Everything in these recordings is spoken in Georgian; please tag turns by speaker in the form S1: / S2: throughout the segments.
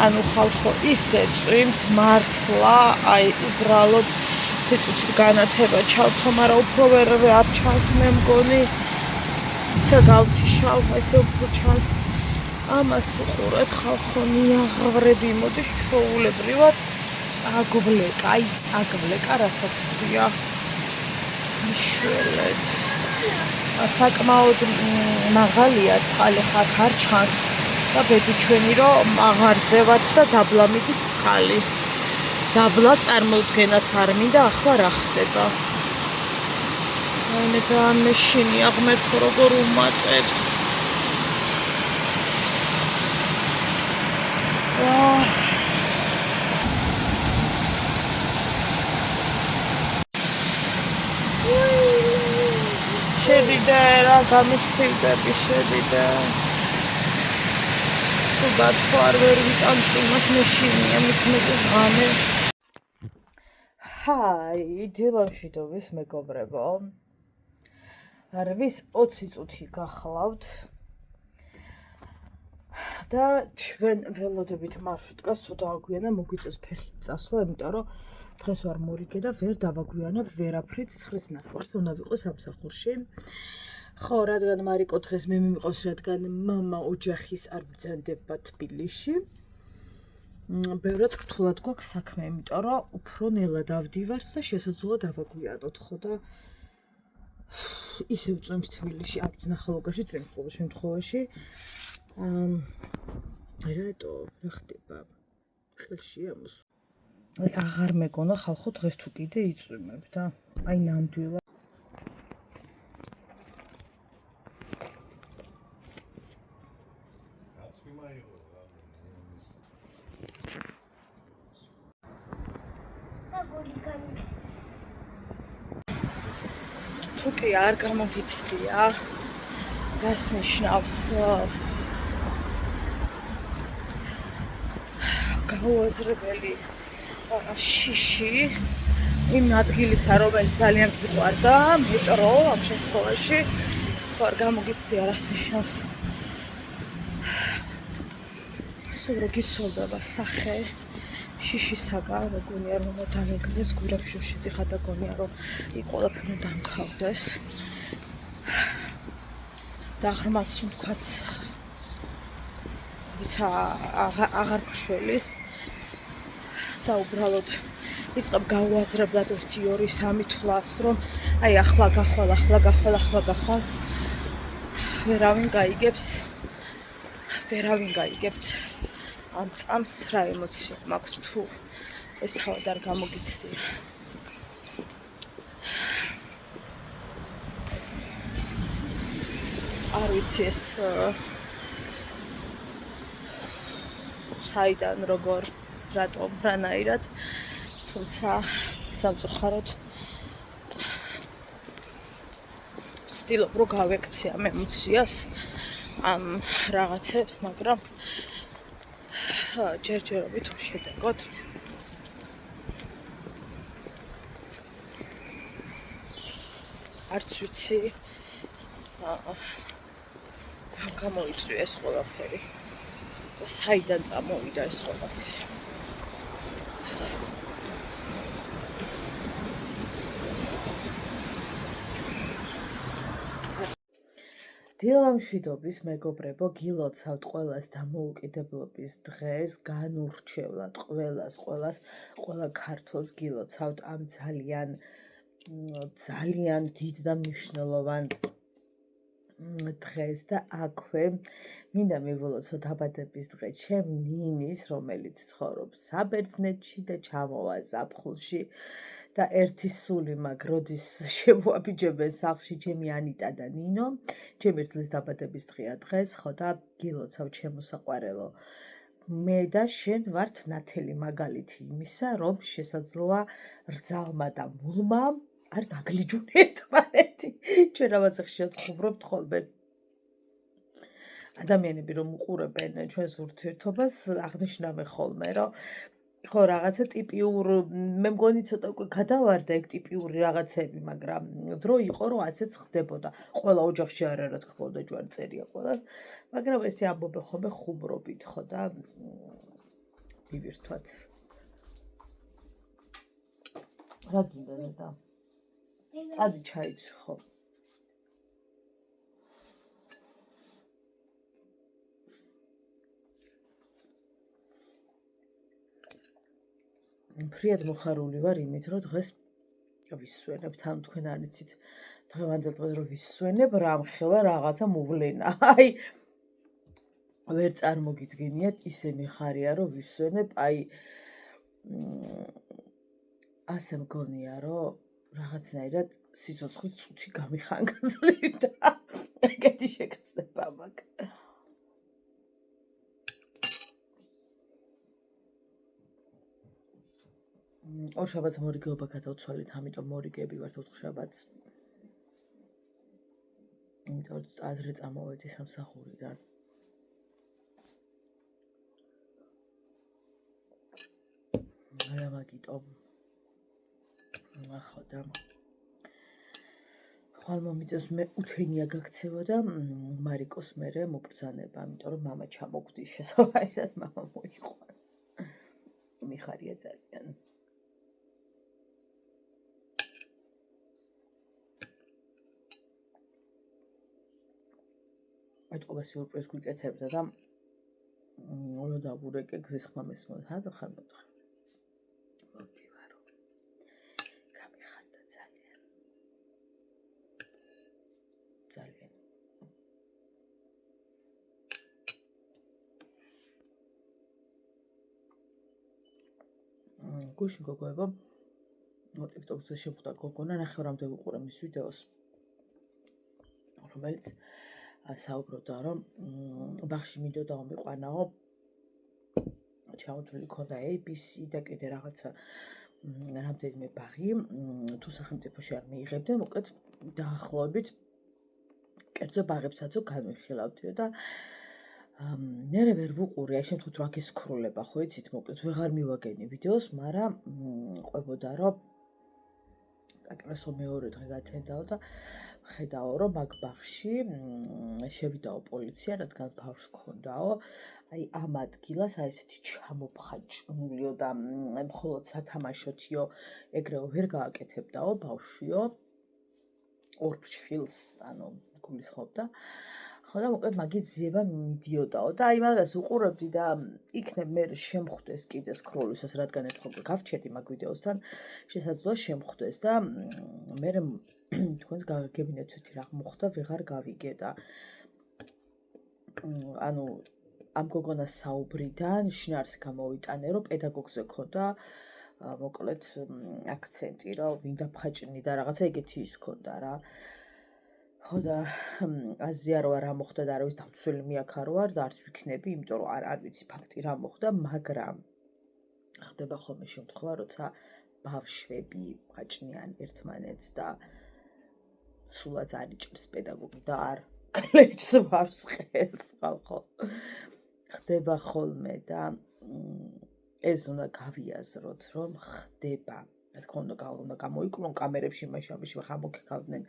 S1: ანუ ხალხო ისე წვიმს მართლა, აი უბრალოდ ციცუცით განათება ჩავთო, მაგრამ უფრო არ ჩანს მე მგონი. ცა გავთიშავ, ესე უფრო ჩანს. ამას უყურეთ ხალხო, ნიაღვრები მოდის ჩვეულებრივად წაგვლეკა, აი წაგვლეკა, რასაც ქვია. მიშველეთ. საკმაოდ მაღალია წყალი, ხარ არ ჩანს და ბედი ჩვენი რომ აღარძევათ და დაბლა მიდის წყალი. დაბლა წარმოუდგენაც არ მინდა, ახლა რა ხდება? მე ძალიან მეშინია, ღმერთო როგორ უმატებს. შედიდე რა გამიცივდები, შედიდე. სულად არ ვერ ვიტან წვიმას, მეშინია მithumetes ღამე. ჰაი, დილამშვიდობის მეგობრებო. ვის 20 წუთი გახლავთ და ჩვენ ველოდებით მარშრუტკას თუ დავაგვიანა მოგვიწევს ფეხით წასვლა, იმიტომ რომ დღეს ვარ მორიგე და ვერ დავაგვიანებ ვერაფრით 9:15-ს უნდა ვიყო სამსახურში. ხო, რადგან მარიკო დღეს მე მიმიყავს, რადგან მამა ოჯახის არ ბრძანდება თბილისში. ბევრად რთულად გვაქვს საქმე, იმიტომ რომ უფრო ნელა დავდივართ და შესაძლოა დავაგვიანოთ, ხო და ისევ წვიმს თბილისში, არ ნახალოგაში წვიმს ყოველ შემთხვევაში. რატო რა ხდება? ხელში ამოსვა. აი აღარ მეგონა ხალხო დღეს თუ კიდე იწვიმებ და აი ნამდვილად თუკი არ გამოგიცდია რას ნიშნავს გაუაზრებელი შიში იმ ადგილისა, რომელიც ძალიან გიყვარდა, მეტრო ამ შემთხვევაში თუ არ გამოგიცდია რას ნიშნავს სულ რო გისოლდება სახე შიშისაგან, მეგონია რომ უნდა დაგეგდეს გვირაბში შედიხარ და გონია რომ იქ ყველაფერი უნდა დამთავრდეს და ღრმაც თქვაც ვიცა აღარ გშველის და უბრალოდ იწყებ გაუაზრებლად 1, 2, 3 თვლას, რომ აი ახლა გახვალ ვერავინ გაიგებთ ამ წამს რა ემოცია მაქვს თუ ეს თავად არ გამოგიცდია. არ ვიცი ეს საიდან როგორ რატომ რანაირად, თუმცა სამწუხაროდ ვცდილობ რომ გავექცე ამ ემოციას, ამ რაღაცებს, მაგრამ ჯერჯერობით უშედეგოდ არც ვიცი რა გამოიწვია ეს ყველაფერი და საიდან წამოვიდა ეს ყველაფერი. დილამშვიდობის მეგობრებო, გილოცავთ ყველას დამოუკიდებლობის დღეს, განურჩევლად ყველა ქართველს გილოცავთ ამ ძალიან დიდ და მნიშვნელოვან დღეს და აქვე მინდა მივულოცო დაბადების დღე ჩემ ნინის, რომელიც ცხოვრობს საბერძნეთში და ჩამოვა ზაფხულში და ერთი სული მაგ როდის შემოაბიჯებენ სახლში ჩემი ანიტა და ნინო, ჩემი რძლის დაბადების დღეა დღეს, ხო და გილოცავ ჩემო საყვარელო. მე და შენ ვართ ნათელი მაგალითი იმისა, რომ შესაძლოა რძალმა და მულმა არ დაგლიჯონ ერთმანეთი. ჩვენ ამაზე ხშირად ვხუბრობთ ხოლმე. ადამიანები რომ უყურებენ ჩვენს ურთიერთობას, აღნიშნავენ ხოლმე, რომ ხო რაღაცა ტიპიურ, მე მგონი ცოტა უკვე გადავარდა ეგ ტიპიური რაღაცები, მაგრამ დრო იყო რომ ასეც ხდებოდა. ყველა ოჯახში არა თქონდა ჯვარწერია ყველას, მაგრამ ესე ამბობენ ხოლმე ხუმრობით, ხო და დივირთვათ. რა გინდა და? წადი ჩაიცვი ხო? ფრიად მოხარული ვარ იმით, რომ დღეს ვისვენებ, თან თქვენ არ იცით დღევანდელ დღეს რომ ვისვენებ, რამხელა რაღაცა მოვლენა. აი ვერ წარმოგიდგენიათ, ისე მიხარია რომ ვისვენებ, აი ასე მგონია რომ რაღაცნაირად სიცოცხლის წუთი გამიხანგრძლივდა. ეგეთი შეგრძნება მაქვს. ორ შაბათს მორიგეობა გადავცვალეთ, ამიტომ მორიგეები ვართ 4 შაბათს. იმიტომ აზრი წამოვედი სამსახურიდან. რა მაგიტომ ახლა და ხვალ მომიწევს მე უთენია გაქცევა და მარიკოს მერე მობრძანება, იმიტომ რომ მამა ჩამოგვდის შესაძლოა მამა მოიყვანს. მიხარია ძალიან. ეთყობა სიურპრიზ გვიკეთებდა და რა დავურეკე გზის ხმამეს მოთა და ხარ მოთხა. მოვდივარო. გამიხარდა ძალიან. ძალიან. გუშინ გოგოება TikTok-ზე შეხვდა გოგონა, ნახე რამდენ ვუყურე მის ვიდეოს, რომელიც საუბრობდა, რომ ბაღში მინდოდა მიყვანაო, ჩამოთვლილი ქონდა ABC და კიდე რაღაცა რამდენიმე ბაღი, თუ სახელმწიფოში არ მიიღებდნენ, უკეთ დაახლოებით კერძო ბაღებსაც განვიხილავდიო და მერე ვერ ვუყურე, აი შემთხვევით რა გესქრულება, ხო იცით, მოკლედ ვეღარ მივაგენი ვიდეოს, მაგრამ ყვებოდა, რომ აკრესო მეორე დღე გათენდაო და ხედაო, რომ მაგ ბაღში შევიდაო პოლიცია, რადგან ბავშვს ჰქონდაო, აი ამ ადგილას აი ესეთი ჩამოფხაჭნულიო და მხოლოდ სათამაშოთიო ეგრეო ვერ გააკეთებდაო ბავშვიო, ორ ფრჩხილს, ანუ გულისხმობდა. ხო და მოკლედ მაგის ძიება მიდიოდაო და აი მაგას უყურებდი და იქნებ მე შემხვდეს კიდე სკროლისას, რადგან ერთხელ გავჩერდი მაგ ვიდეოსთან, შესაძლოა შემხვდეს და მე თქვენს გაგებინეთ თვითი რა მოხდა, ვეღარ გავიგე და ანუ ამ გოგონას საუბრიდან შინაარსი გამოვიტანე, რომ პედაგოგზე ქონდა მოკლედ აქცენტი, რომ ვინ დაფხაჭნი და რაღაცა ეგეთი ის ქონდა რა. ხო და აზიარო რა მოხდა და არავის დამცველი მიაქარო არ და არც ვიქნები, იმიტომ რომ არ ვიცი ფაქტი რა მოხდა, მაგრამ ხდება ხოლმე შემთხვევა, როცა ბავშვები ხაჭნიან ერთმანეთს და სულაც არ იჭერს პედაგოგი და არ კლეჭს ბავშვს ხელს, ხო. ხდება ხოლმე და ეს უნდა გავიაზროთ, რომ ხდება. რა თქმა უნდა, გამოიკლონ კამერებში, მაშინ ხა მოგეკავდნენ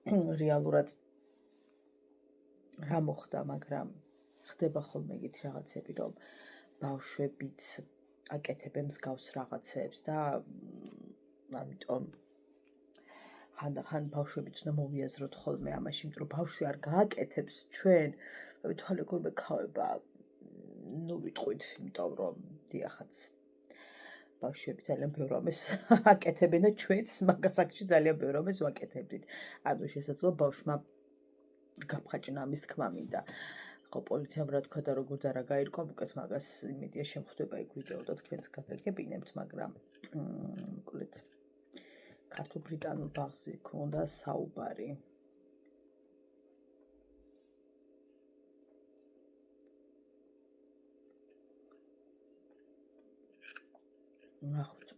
S1: რეალურად რა მოხდა, მაგრამ ხდება ხოლმე ეგეთი რაღაცები, რომ ბავშვებიც აკეთებენ მსგავს რაღაცებს და ამიტომ ხან ბავშვებიც უნდა მოვიაზროთ ხოლმე ამაში, იმიტომ რომ ბავშვი არ გააკეთებს ჩვენ, თვალე გულმე ქავება, ნუ ვიტყვით, იმიტომ რომ დიახაც ბავშვები ძალიან ბევრ ამას აკეთებენ და ჩვენც მაგას აქში ძალიან ბევრ ამას ვაკეთებდით. ანუ შესაძლოა ბავშვმა გაფხაჭნა ამის თქმა მინდა. ხო, პოლიციამ რა თქვა და როგორ და რა გაირკვა, უკეთ მაგას იმედია შემხვდება იქ ვიდეო და თქვენც გაგებინებთ, მაგრამ მოკლედ ქართულ-ბრიტანულ ბაღზე ქონდა საუბარი. ნახოთ.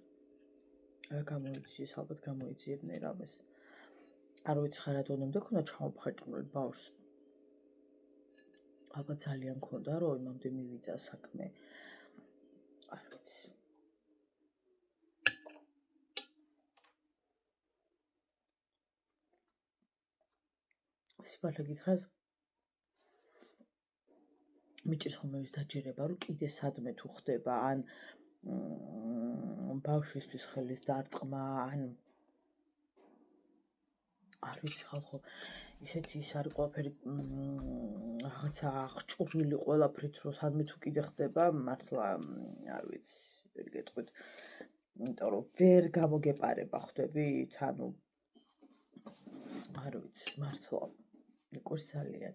S1: რა გამოიწვიეს, ალბათ გამოიწვიებდნენ რამეს. არ ვიცი ხარ რატომდე ქონდა ჩამოფხაჭნული ბავშვს. ალბათ ძალიან ქონდა, რომ იმამდე მივიდა საქმე. არ ვიცი. სიბალე გითხრათ? მიჭირს ხოლმე ის დაჯერება, რომ კიდე სადმე თუ ხდება, ან ბავშვისთვის ხელის დარტყმა, ან არ ვიცი ხალხო, ისეთი ის არის ყველაფერი რაღაცა აღჭურვილი ყველაფრით, რომ სადმე თუ კიდე ხდება, მართლა არ ვიცი, ვერ გეტყვით, იმიტომ რომ ვერ გამოგეპარება ხვდებით, ანუ არ ვიცი, მართლა მეკურს ძალიან.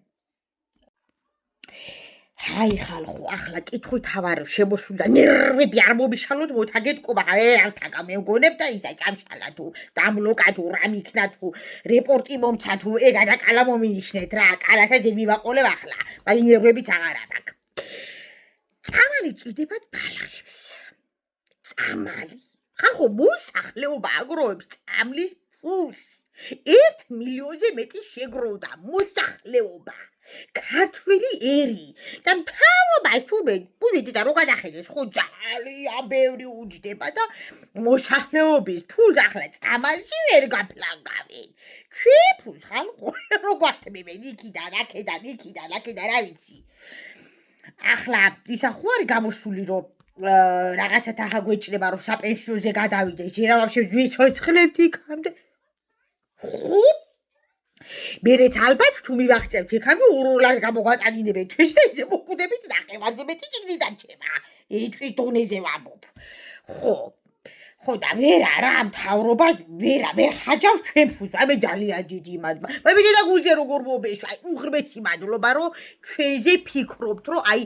S2: Hai ხალხო, ახლა კითხვი თავარ შემოსულდა, ნერვები არ მომიშალოთ, მოთაგეთკობა, ვერავთაგა მეგონებ და ისა ჭამშალა თუ დამლოკა თუ რამ იქნა თუ რეპორტი მომცა თუ ეგა და კალა მომინიშნეთ რა, კალასაც მივაყოლებ ახლა, მაგრამ ნერვებიც აღარ აქვს. წამალი ჭირდებათ ბალღებს. წამალი. ხალხო, მოსახლეობა აგროვებს წამლის ფულს. 1 მილიონზე მეტი შეგროვდა მოსახლეობა. ქართველი ერი და მთავრობა თუნდაც და რო გადახედეს ხო ძალიან ბევრი უჯდება და მოსახლეობის ფულს ახლა წამალში ვერ გაფლანგავენ. ჩვენ ფულს ხალხო რო გვართმევენ იქიდან აქედან რა ვიცი. ახლა ისა ხო არის გამოსული რომ რაღაცათ ახლა გვეჭრება რომ საპენსიოზე გადავიდეს, ჯერა ვაფშე ვიცოცხლებთ იქამდე. ხო მერეც ალბათ თუ მივახცევთ იქამდე უროლას გამოგვაწადინებენ ჩვენს და ისე მოკვდებით ნახევარზე მეტი ჭიგნი დარჩება. ეჭვი დონეზე ვამბობ. ხო და ვერა რა მთავრობას ვერ ხაჯავს ჩვენ ფულს. მე ძალიან დიდი მადლობა. მე და გულზე როგორ მომეშვა. უღრმესი მადლობა რომ ჩვენზე ფიქრობთ რომ აი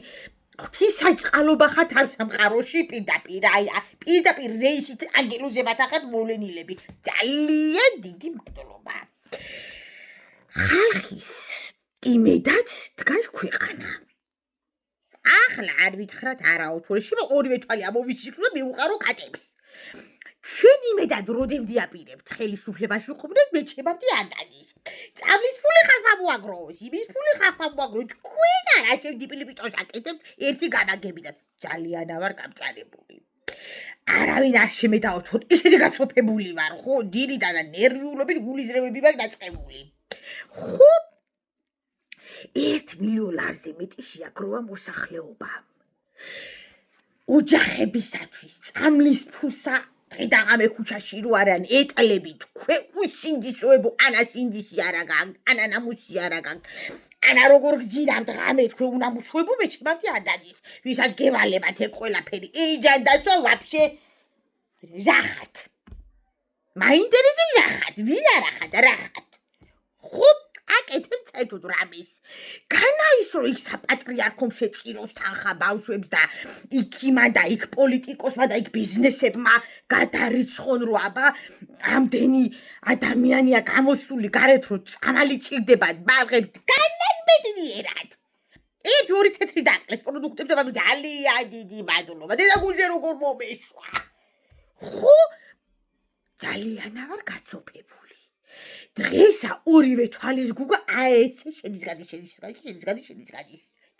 S2: ღვთისაწყალობა ხართ ამ სამყაროში პირდაპირ პირდაპირ რეისით ანგელოზებად ხართ მოვლენილები. ძალიან დიდი მადლობა. ხალხის იმედად დგას ქვეყანა. ახლა არ ვითხრათ არაო თორეში ორივე თვალი ამოვიშირო და მივუყარო კატებს. ჩვენ იმედად როდემდე აპირებთ ხელისუფლებაში ყოფნით მე ჩემამდე ანდანის. წამლის ფული ხალხმა მოაგროვოს, იმის ფული ხალხმა მოაგროვოს. თქვენ არა შემდიპილიპიტოს აკეთებთ ერთი გამაგებიდან. ძალიან ვარ გამწარებული. არავინ არ შემედაო თორე ისეთი გაცოფებული ვარ ხო დილიდან და ნერვიულობით გულიზრევები მაქვს დაწყებული. ხო 1 მილიონზე მეტი შეაგროვა მოსახლეობამ. ოჯახებისათვის წამლის ფულსა დღე-დაღამე ქუჩაში რო არიან ეტლები თქვენ უსინდისოებო ანასინდისი არა გაგ ანანამუსი არა გაგ ანა როგორ გძინავთ ღამე თქვენ უნამუსოებო მე ჩემამდე ადადის ვისაც გევალებათ ეგ ყველაფერი ეჯანდასო ვაფშე რა ხართ მაინტერესებს რა ხართ ვინ არა ხართ რა ხართ ხო აკეთებ წეთოდ რამის განაისრო იქ საპატრიარქომ შეწიროს თანხა ბავშვებს და იქ იმან და იქ პოლიტიკოსმა და იქ ბიზნესებმა გადარიცხონ რო აბა ამდენი ადამიანია გამოსული გარეთ რო წამალი ჭირდებათ ბალღებს განანბედნიერად 1-2 თეთრი დაკლეს პროდუქტებს და ძალიან დიდი მადლობა დედაგულზე როგორ მომეშვა ხო ძალიან ვარ გაცოფებული დღესა ორივე თვალის გუგა აეცე შედის გადის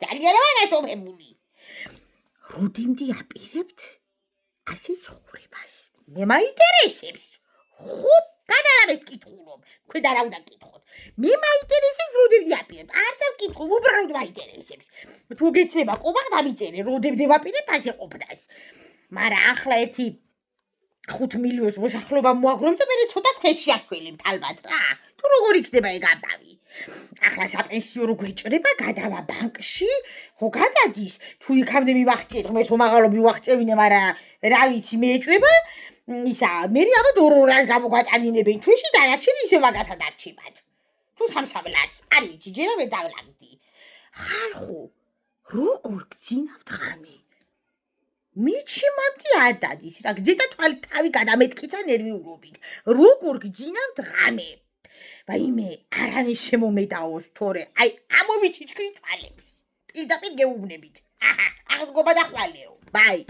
S2: ძალიან ვარ გაცოფებული როდიმდე აპირებთ ასე ცხოვრებას მე მაინტერესებს ხო განარავეს კითხულობ თქვენ არა უნდა კითხოთ მე მაინტერესებს როდიმდე აპირებთ არც არ კითხულობ უბრალოდ მაინტერესებს თუ გეცნება ყობა დამიწერე როდიმდე ვაპირებთ ასე ყოფნას მაგრამ ახლა ერთი 5 მილიონს მოსახლეობა მოაგროვებს და მე ცოტა ხელში აქველებთ ალბათ რა თუ როგორ იქნება ეგ ამბავი ახლა საპენსიო რო გვეჭრება გადავა ბანკში ხო გადადის თუ იქამდე მივახციეთ ღმერთო მაღალო მივახწევინე მაგრამ რა ვიცი მე ეჭვება ისა მე ალბათ 200-ს გამოგვატანინებენ ჩვენში დანარჩენი ისე მაგათად არჩებათ თუ 300-ს არ ვიცი ჯერა ვერ დავლაგდი ხალხო როგორ გძინავთ ღამე მიჩიმამდი არ დადის რა გძედა თვალი თავი გადამეტკიცა ნერვიულობით როგორ გძინავთ ღამე ვაიმე არავის შემომედაოს თორე აი ამოვიჩიჩქრით თვალებს პირდაპირ გეუბნებით აღდგომა და ხვალეო ბაი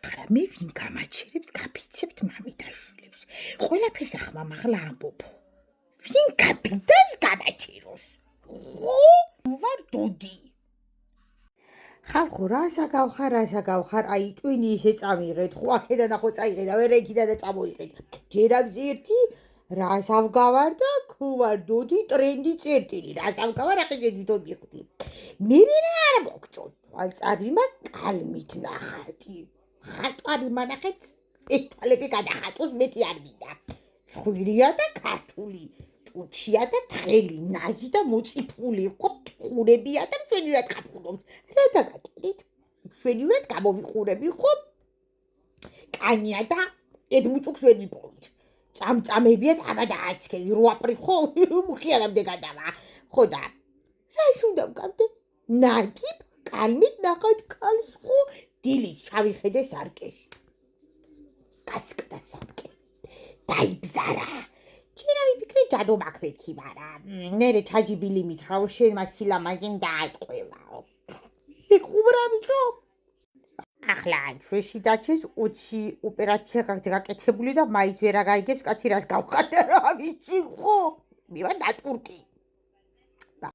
S2: არა მე ვინ გამაჩერებს გაფიცებთ მამიდაშვილებს ყველაფერს ახმამაღლა ამბობ ვინ გაბიდან გამაჩეროს ხო ვარ დოდი ხალხო რასა გავხარ აი ტვინი ისე წამიღეთ ხო აქედან ახო წაიღეთ და ვერ იქიდან და წამოიღეთ ჯერამზე ერთი რას ავგავარ და ქუვარ დოდი ტრენდი წერტილი რას ავგავარ ახლა გედვითო მიხდი მე რა არ მოგწონთ თვალწარიმა კალმით ნახატი. ხატვარი მანახეთ, ეს თვალები გადახატოს მეტი არ მინდა. ხვირია და ქართული, ჭუჩია და თხელი, ნაზი და მოწიფული იყო, ყურებია და მშვენივრად ყაფულობს. რა დაგაკეთეთ? მშვენივრად გამოვიყურები ხო? კანია და ედმუჭუქს ვერ მიპოვით. წამწამებია და აბა დააჩქერი, 8 აპრი ხო? მუხიარამდე გადავა. ხო და რას უნდა ვკავდე? ნატიბ კალმით ნახატ ქალს ხო? დილით შავი ხედე სარკეში. გასკდა სარკე. დაიბზარა. ჩერა ვიფიქრე ჯადო მაქვექი ვარა. ნერე ჩაჯიბილი მითხრა, შენ მას სილამაზემ დაატყვევაო. მიყუბრავითო? ახლა ჩვეში დაჩეს 20 ოპერაცია გაკეთებული და მაინც ვერა გაიგებს კაცი რას გავხარდა რა ვიცი ხო? მივარ დატურკი.